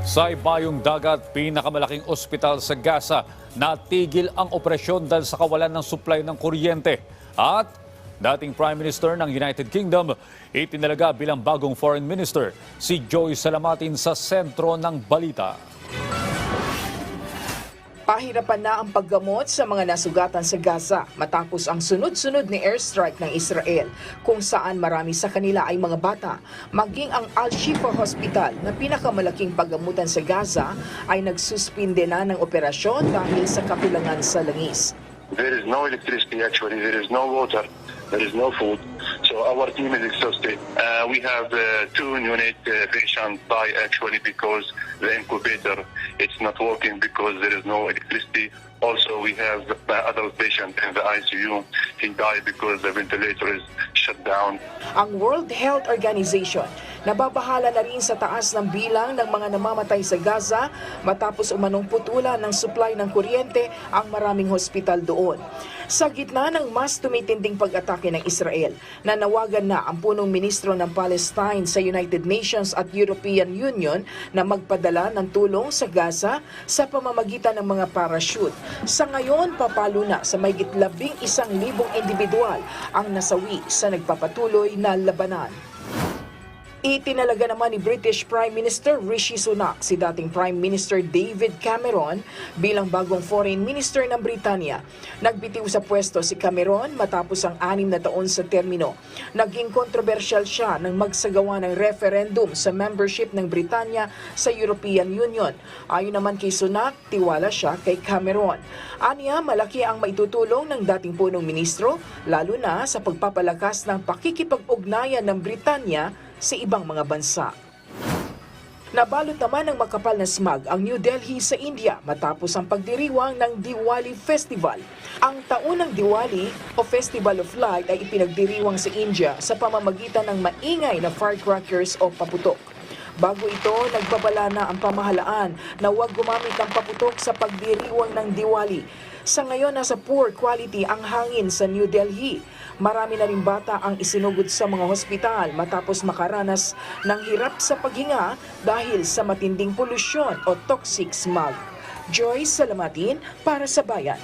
Sa ibayong dagat, pinakamalaking ospital sa Gaza, natigil ang operasyon dahil sa kawalan ng supply ng kuryente. At dating Prime Minister ng United Kingdom, itinalaga bilang bagong Foreign Minister si Joy Salamatin sa sentro ng balita. Pahirapan na ang paggamot sa mga nasugatan sa Gaza matapos ang sunod-sunod ni airstrike ng Israel kung saan marami sa kanila ay mga bata. Maging ang Al-Shifa Hospital na pinakamalaking paggamutan sa Gaza ay nagsuspinde na ng operasyon dahil sa kakulangan sa langis. There is no electricity actually, there is no water, there is no food. So our team is exhausted. We have 2 unit patients die actually because the incubator it's not working because there is no electricity. Also we have other patient in the ICU. He died because the ventilator is shut down. Ang World Health Organization nababahala na rin sa taas ng bilang ng mga namamatay sa Gaza matapos umanong putulan ng supply ng kuryente ang maraming hospital doon. Sa gitna ng mas tumitinding pag-atake ng Israel, nanawagan na ang punong ministro ng Palestine sa United Nations at European Union na magpadala ng tulong sa Gaza sa pamamagitan ng mga parachute. Sa ngayon, papalo na sa mahigit 11,000 individual ang nasawi sa nagpapatuloy na labanan. Itinalaga naman ni British Prime Minister Rishi Sunak si dating Prime Minister David Cameron bilang bagong Foreign Minister ng Britanya. Nagbitiw sa pwesto si Cameron matapos ang 6 na taon sa termino. Naging kontrobersyal siya nang magsagawa ng referendum sa membership ng Britanya sa European Union. Ayon naman kay Sunak, tiwala siya kay Cameron. Aniya, malaki ang maitutulong ng dating punong ministro, lalo na sa pagpapalakas ng pakikipag-ugnayan ng Britanya sa ibang mga bansa. Nabalot naman ng makapal na smog ang New Delhi sa India matapos ang pagdiriwang ng Diwali Festival. Ang taunang Diwali o Festival of Light ay ipinagdiriwang sa India sa pamamagitan ng maingay na firecrackers o paputok. Bago ito, nagbabala na ang pamahalaan na huwag gumamit ng paputok sa pagdiriwang ng Diwali. Sa ngayon, nasa poor quality ang hangin sa New Delhi. Marami na rin bata ang isinugod sa mga hospital matapos makaranas ng hirap sa paghinga dahil sa matinding polusyon o toxic smog. Joy Salamatin para sa Bayan.